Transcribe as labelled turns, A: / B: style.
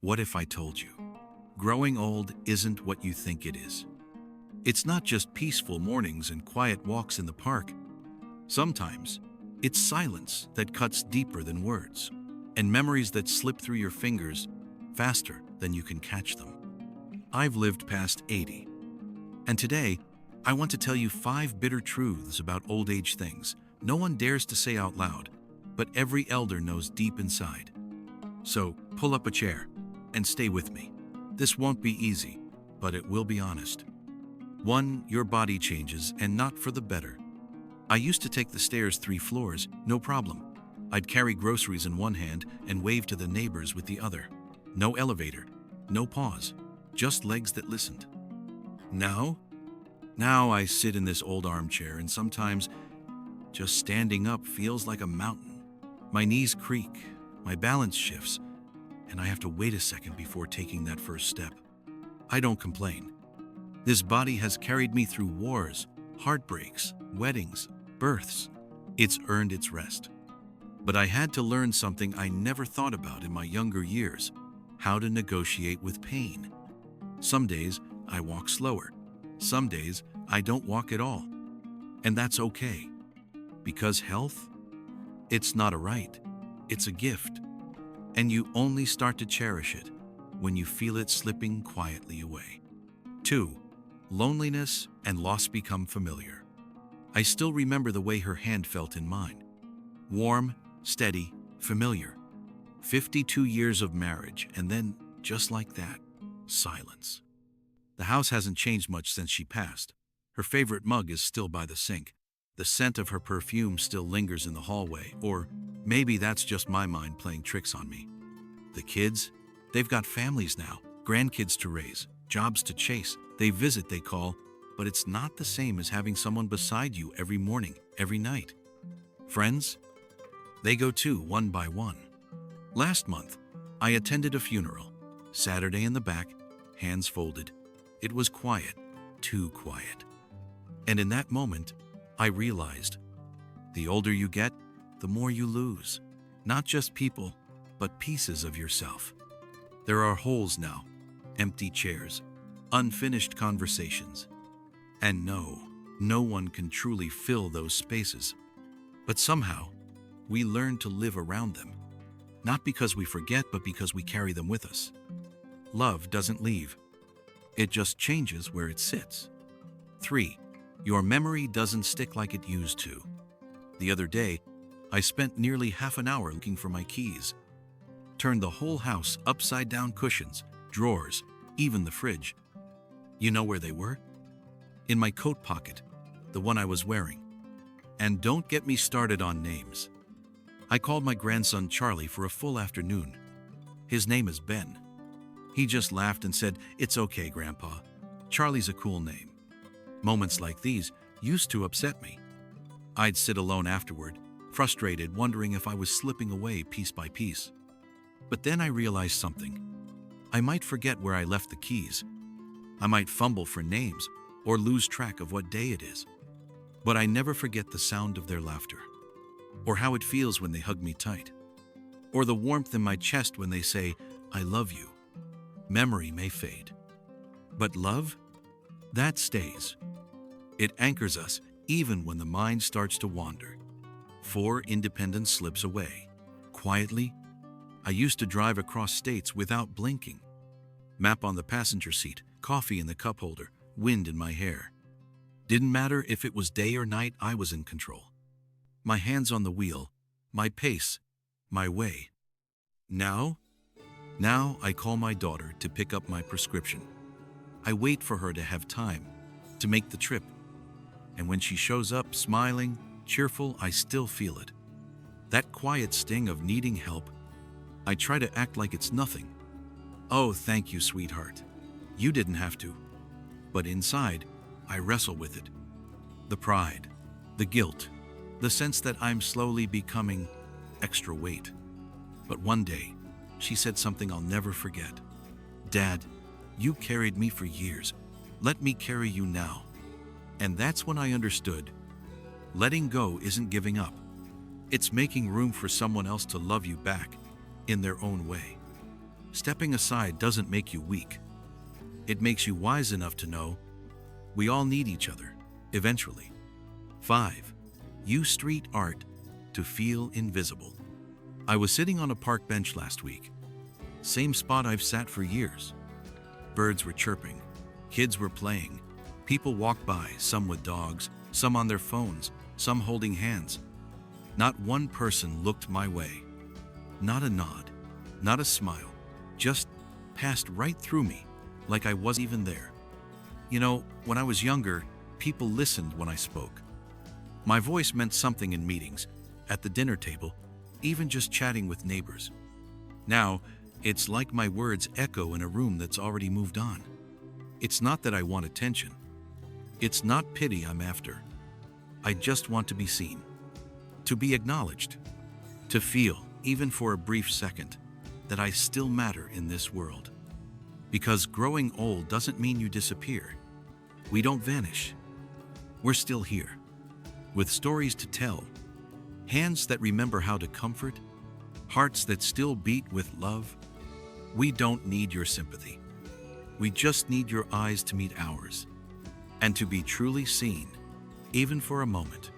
A: What if I told you? Growing old isn't what you think it is. It's not just peaceful mornings and quiet walks in the park. Sometimes, it's silence that cuts deeper than words, and memories that slip through your fingers faster than you can catch them. I've lived past 80, and today, I want to tell you 5 bitter truths about old age things no one dares to say out loud, but every elder knows deep inside. So, pull up a chair and stay with me. This won't be easy, but it will be honest. 1. Your body changes, and not for the better. I used to take the stairs 3 floors, no problem. I'd carry groceries in one hand and wave to the neighbors with the other. No elevator, no pause, just legs that listened. Now I sit in this old armchair, and sometimes just standing up feels like a mountain. My knees creak, my balance shifts, and I have to wait a second before taking that first step. I don't complain. This body has carried me through wars, heartbreaks, weddings, births. It's earned its rest. But I had to learn something I never thought about in my younger years: how to negotiate with pain. Some days I walk slower. Some days I don't walk at all. And that's okay. Because health? It's not a right. It's a gift. And you only start to cherish it when you feel it slipping quietly away. 2. Loneliness and loss become familiar. I still remember the way her hand felt in mine. Warm, steady, familiar. 52 years of marriage, and then, just like that, silence. The house hasn't changed much since she passed. Her favorite mug is still by the sink. The scent of her perfume still lingers in the hallway, or maybe that's just my mind playing tricks on me. The kids, they've got families now, grandkids to raise, jobs to chase. They visit, they call, but it's not the same as having someone beside you every morning, every night. Friends, they go too, one by one. Last month, I attended a funeral. Saturday in the back, hands folded. It was quiet, too quiet. And in that moment, I realized, the older you get, the more you lose. Not just people, but pieces of yourself. There are holes now, empty chairs, unfinished conversations. And no one can truly fill those spaces. But somehow, we learn to live around them. Not because we forget, but because we carry them with us. Love doesn't leave. It just changes where it sits. 3. Your memory doesn't stick like it used to. The other day, I spent nearly half an hour looking for my keys. Turned the whole house upside down: cushions, drawers, even the fridge. You know where they were? In my coat pocket, the one I was wearing. And don't get me started on names. I called my grandson Charlie for a full afternoon. His name is Ben. He just laughed and said, "It's okay, Grandpa. Charlie's a cool name." Moments like these used to upset me. I'd sit alone afterward, frustrated, wondering if I was slipping away piece by piece. But then I realized something. I might forget where I left the keys. I might fumble for names or lose track of what day it is. But I never forget the sound of their laughter, or how it feels when they hug me tight, or the warmth in my chest when they say, "I love you." Memory may fade, but love, that stays. It anchors us even when the mind starts to wander. 4. Independence slips away. Quietly, I used to drive across states without blinking. Map on the passenger seat, coffee in the cup holder, wind in my hair. Didn't matter if it was day or night, I was in control. My hands on the wheel, my pace, my way. Now I call my daughter to pick up my prescription. I wait for her to have time to make the trip. And when she shows up smiling, cheerful, I still feel it. That quiet sting of needing help. I try to act like it's nothing. "Oh, thank you, sweetheart. You didn't have to." But inside, I wrestle with it. The pride, the guilt, the sense that I'm slowly becoming extra weight. But one day, she said something I'll never forget. "Dad, you carried me for years. Let me carry you now." And that's when I understood. Letting go isn't giving up. It's making room for someone else to love you back in their own way. Stepping aside doesn't make you weak. It makes you wise enough to know we all need each other, eventually. 5. Use street art to feel invisible. I was sitting on a park bench last week. Same spot I've sat for years. Birds were chirping. Kids were playing. People walked by, some with dogs, some on their phones, some holding hands. Not one person looked my way. Not a nod, not a smile, just passed right through me, like I wasn't even there. You know, when I was younger, people listened when I spoke. My voice meant something in meetings, at the dinner table, even just chatting with neighbors. Now, it's like my words echo in a room that's already moved on. It's not that I want attention. It's not pity I'm after. I just want to be seen, to be acknowledged, to feel, even for a brief second, that I still matter in this world. Because growing old doesn't mean you disappear. We don't vanish. We're still here, with stories to tell, hands that remember how to comfort, hearts that still beat with love. We don't need your sympathy. We just need your eyes to meet ours, and to be truly seen, even for a moment.